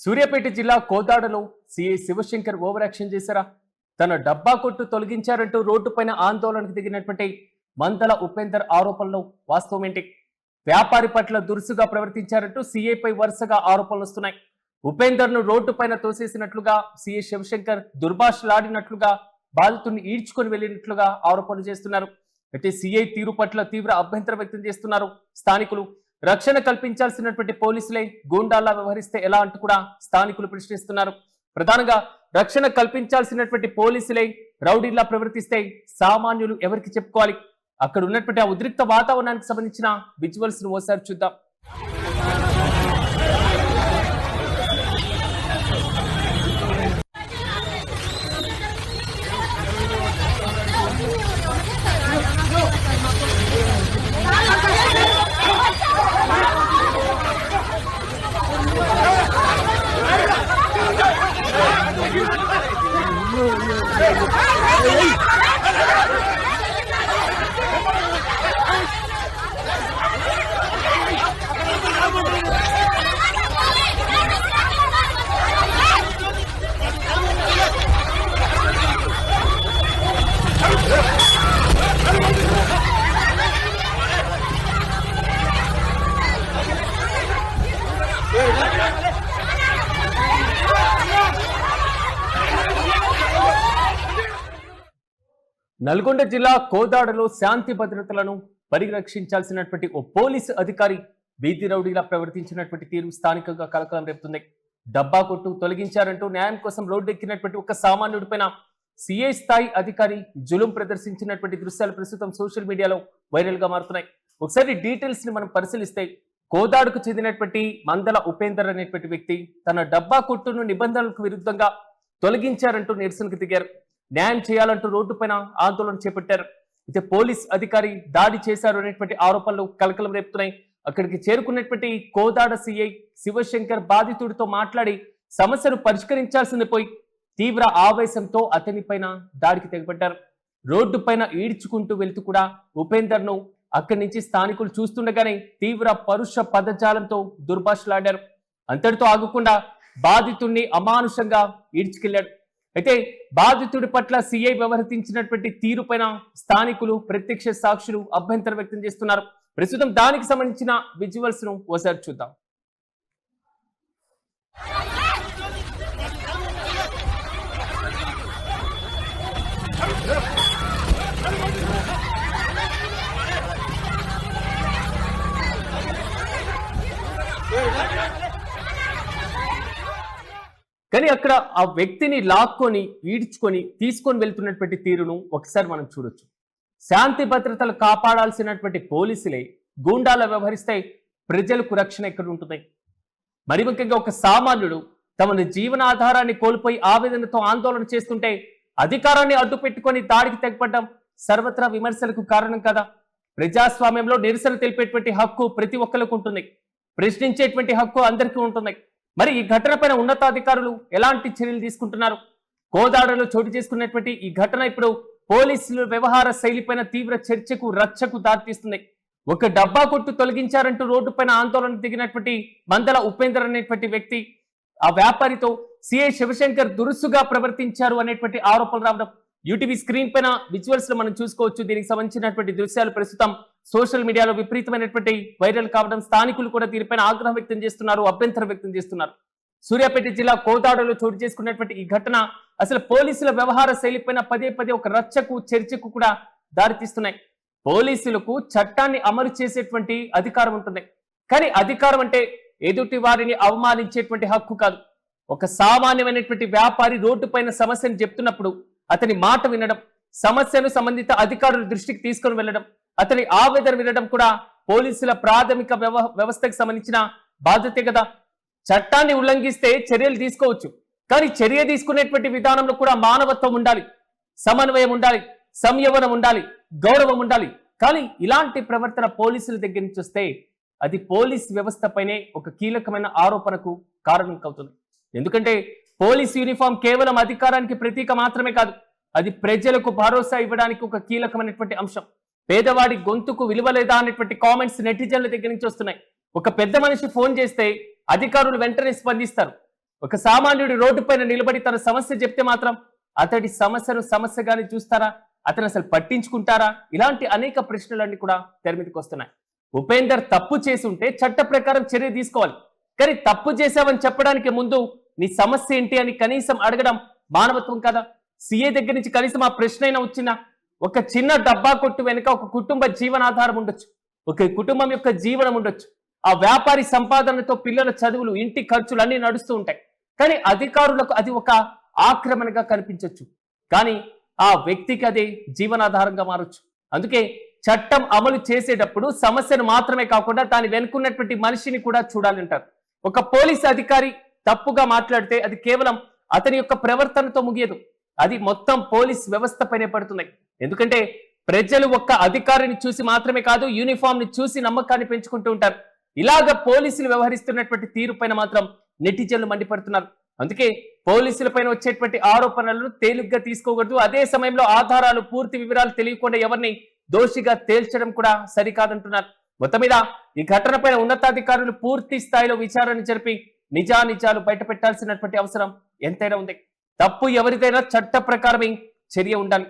సూర్యాపేట జిల్లా కోదాడలో CI Shivshankar over action చేశారా? తన డబ్బా కొట్టు తొలగించారంటూ రోడ్డుపైన ఆందోళనకు దిగినటువంటి మందల ఉపేందర్ ఆరోపణలు వాస్తవం ఏంటి? వ్యాపారి పట్ల దురుసుగా ప్రవర్తించారంటూ సీఐపై వరుసగా ఆరోపణలు వస్తున్నాయి. ఉపేందర్ను రోడ్డుపైన తోసేసినట్లుగా సీఐ శివశంకర్ దుర్భాషలాడినట్లుగా బాధితుడిని ఈడ్చుకొని వెళ్లినట్లుగా ఆరోపణలు చేస్తున్నారు. అయితే సీఐ తీరు పట్ల తీవ్ర అభ్యంతరం వ్యక్తం చేస్తున్నారు స్థానికులు. రక్షణ కల్పించాల్సినటువంటి పోలీసులే గూండాల్లా వ్యవహరిస్తే ఎలా అంటూ కూడా స్థానికులు ప్రశ్నిస్తున్నారు. ప్రధానంగా రక్షణ కల్పించాల్సినటువంటి పోలీసులే రౌడీల్లా ప్రవర్తిస్తే సామాన్యులు ఎవరికి చెప్పుకోవాలి? అక్కడ ఉన్నటువంటి ఆ ఉద్రిక్త వాతావరణానికి సంబంధించిన విజువల్స్ ను ఓసారి చూద్దాం. నల్గొండ జిల్లా కోదాడలో శాంతి భద్రతలను పరిరక్షించాల్సినటువంటి ఓ పోలీసు అధికారి వీధి రౌడీలా ప్రవర్తించినటువంటి తీరు స్థానికంగా కలకలం రేపుతుంది. డబ్బా కొట్టు తొలగించారంటూ న్యాయం కోసం రోడ్డెక్కినటువంటి ఒక సామాన్యుడిపైన సిఐ స్థాయి అధికారి జులుం ప్రదర్శించినటువంటి దృశ్యాలు ప్రస్తుతం సోషల్ మీడియాలో వైరల్ గా మారుతున్నాయి. ఒకసారి డీటెయిల్స్ ని మనం పరిశీలిస్తే, కోదాడుకు చెందినటువంటి మందల ఉపేందర్ అనేటువంటి వ్యక్తి తన డబ్బా కొట్టును నిబంధనలకు విరుద్ధంగా తొలగించారంటూ నిరసనకు దిగారు. న్యాయం చేయాలంటూ రోడ్డుపైన ఆందోళన చేపట్టారు. అయితే పోలీస్ అధికారి దాడి చేశారు అనేటువంటి ఆరోపణలు కలకలం రేపుతున్నాయి. అక్కడికి చేరుకున్నటువంటి కోదాడ సిఐ శివశంకర్ బాధితుడితో మాట్లాడి సమస్యను పరిష్కరించాల్సింది పోయి తీవ్ర ఆవేశంతో అతనిపైన దాడికి తెగబడ్డారు. రోడ్డు పైన ఈడ్చుకుంటూ వెళ్తూ కూడా ఉపేందర్ ను అక్కడి నుంచి స్థానికులు చూస్తుండగానే తీవ్ర పరుష పదజాలంతో దుర్భాషలాడారు. అంతటితో ఆగకుండా బాధితుడిని అమానుషంగా ఈడ్చుకెళ్లాడు. అయితే బాధితుడి పట్ల సిఐ వ్యవహరించినటువంటి తీరుపైన స్థానికులు, ప్రత్యక్ష సాక్షులు అభ్యంతరం వ్యక్తం చేస్తున్నారు. ప్రస్తుతం దానికి సంబంధించిన విజువల్స్ ను ఒకసారి చూద్దాం. కానీ అక్కడ ఆ వ్యక్తిని లాక్కొని ఈడ్చుకొని తీసుకొని వెళ్తున్నటువంటి తీరును ఒకసారి మనం చూడొచ్చు. శాంతి భద్రతలు కాపాడాల్సినటువంటి పోలీసులే గూండాల వ్యవహరిస్తే ప్రజలకు రక్షణ ఎక్కడ ఉంటుంది? మరి ముఖ్యంగా ఒక సామాన్యుడు తమ జీవనాధారాన్ని కోల్పోయి ఆవేదనతో ఆందోళన చేస్తుంటే అధికారాన్ని అడ్డు పెట్టుకొని దాడికి తెగపడ్డం సర్వత్రా విమర్శలకు కారణం కదా. ప్రజాస్వామ్యంలో నిరసన తెలిపేటువంటి హక్కు ప్రతి ఒక్కరికి ఉంటుంది. ప్రశ్నించేటువంటి హక్కు అందరికీ ఉంటుంది. మరి ఈ ఘటనపైన ఉన్నతాధికారులు ఎలాంటి చర్యలు తీసుకుంటున్నారు? కోదాడలో చోటు చేసుకున్నటువంటి ఈ ఘటన ఇప్పుడు పోలీసుల వ్యవహార శైలిపైన తీవ్ర చర్చకు, రచ్చకు దారితీస్తుంది. ఒక డబ్బా కొట్టు తొలగించారంటూ రోడ్డుపైన ఆందోళన దిగినటువంటి మందల ఉపేందర్ అనేటువంటి వ్యక్తి ఆ వ్యాపారితో సిఐ శివశంకర్ దురుసుగా ప్రవర్తించారు అనేటువంటి ఆరోపణలు రావడం యూటీవీ స్క్రీన్ పైన విజువల్స్ లో మనం చూసుకోవచ్చు. దీనికి సంబంధించినటువంటి దృశ్యాలు ప్రస్తుతం సోషల్ మీడియాలో విపరీతమైనటువంటి వైరల్ కావడం, స్థానికులు కూడా దీనిపైన ఆగ్రహం వ్యక్తం చేస్తున్నారు, అభ్యంతరం వ్యక్తం చేస్తున్నారు. సూర్యాపేట జిల్లా కోదాడలో చోటు చేసుకున్నటువంటి ఈ ఘటన అసలు పోలీసుల వ్యవహార శైలిపైన పదే పదే ఒక రచ్చకు, చర్చకు కూడా దారితీస్తున్నాయి. పోలీసులకు చట్టాన్ని అమలు చేసేటువంటి అధికారం ఉంటుంది. కానీ అధికారం అంటే ఎదుటి వారిని అవమానించేటువంటి హక్కు కాదు. ఒక సామాన్యమైనటువంటి వ్యాపారి రోడ్డు పైన సమస్యను చెప్తున్నప్పుడు అతని మాట వినడం, సమస్యను సంబంధిత అధికారుల దృష్టికి తీసుకొని వెళ్ళడం, అతని ఆవేదన వినడం కూడా పోలీసుల ప్రాథమిక వ్యవస్థకు సంబంధించిన బాధ్యతే కదా. చట్టాన్ని ఉల్లంఘిస్తే చర్యలు తీసుకోవచ్చు, కానీ చర్య తీసుకునేటువంటి విధానంలో కూడా మానవత్వం ఉండాలి, సమన్వయం ఉండాలి, సంయమనం ఉండాలి, గౌరవం ఉండాలి. కానీ ఇలాంటి ప్రవర్తన పోలీసుల దగ్గర నుంచి వస్తే అది పోలీస్ వ్యవస్థపైనే ఒక కీలకమైన ఆరోపణకు కారణం అవుతుంది. ఎందుకంటే పోలీస్ యూనిఫామ్ కేవలం అధికారానికి ప్రతీక మాత్రమే కాదు, అది ప్రజలకు భరోసా ఇవ్వడానికి ఒక కీలకమైనటువంటి అంశం. పేదవాడి గొంతుకు విలువ లేదా అనేటువంటి కామెంట్స్ నెటిజన్ల దగ్గర నుంచి వస్తున్నాయి. ఒక పెద్ద మనిషి ఫోన్ చేస్తే అధికారులు వెంటనే స్పందిస్తారు. ఒక సామాన్యుడి రోడ్డు పైన నిలబడి తన సమస్య చెప్తే మాత్రం అతడి సమస్యను సమస్యగానే చూస్తారా? అతను అసలు పట్టించుకుంటారా? ఇలాంటి అనేక ప్రశ్నలన్నీ కూడా తెర మీదకి వస్తున్నాయి. ఉపేందర్ తప్పు చేసి ఉంటే చట్ట ప్రకారం చర్య తీసుకోవాలి. కానీ తప్పు చేశావని చెప్పడానికి ముందు నీ సమస్య ఏంటి అని కనీసం అడగడం మానవత్వం కదా? సీఏ దగ్గర నుంచి కనీసం ఆ ప్రశ్న అయినా వచ్చిందా? ఒక చిన్న డబ్బా కొట్టు వెనుక ఒక కుటుంబ జీవనాధారం ఉండొచ్చు, ఒక కుటుంబం యొక్క జీవనం ఉండొచ్చు, ఆ వ్యాపారి సంపాదనతో పిల్లల చదువులు, ఇంటి ఖర్చులు అన్ని నడుస్తూ ఉంటాయి. కానీ అధికారులకు అది ఒక ఆక్రమణగా కనిపించవచ్చు, కానీ ఆ వ్యక్తికి అదే జీవనాధారంగా మారొచ్చు. అందుకే చట్టం అమలు చేసేటప్పుడు సమస్యను మాత్రమే కాకుండా దాని వెనుకున్నటువంటి మనిషిని కూడా చూడాలంటారు. ఒక పోలీస్ అధికారి తప్పుగా మాట్లాడితే అది కేవలం అతని యొక్క ప్రవర్తనతో ముగియదు, అది మొత్తం పోలీస్ వ్యవస్థ పైనే పడుతుంది. ఎందుకంటే ప్రజలు ఒక్క అధికారిని చూసి మాత్రమే కాదు, యూనిఫామ్ ని చూసి నమ్మకాన్ని పెంచుకుంటూ ఉంటారు. ఇలాగ పోలీసులు వ్యవహరిస్తున్నటువంటి తీరు పైన మాత్రం నెటిజన్లు మండిపడుతున్నారు. అందుకే పోలీసుల పైన వచ్చేటువంటి ఆరోపణలను తేలిగ్గా తీసుకోకూడదు. అదే సమయంలో ఆధారాలు, పూర్తి వివరాలు తెలియకుండా ఎవరిని దోషిగా తేల్చడం కూడా సరికాదంటున్నారు. మొత్తం మీద ఈ ఘటన పైన ఉన్నతాధికారులు పూర్తి స్థాయిలో విచారణ జరిపి నిజానిజాలు బయట పెట్టాల్సినటువంటి అవసరం ఎంతైనా ఉంది. తప్పు ఎవరిదైనా చట్ట ప్రకారమే చర్య ఉండాలి.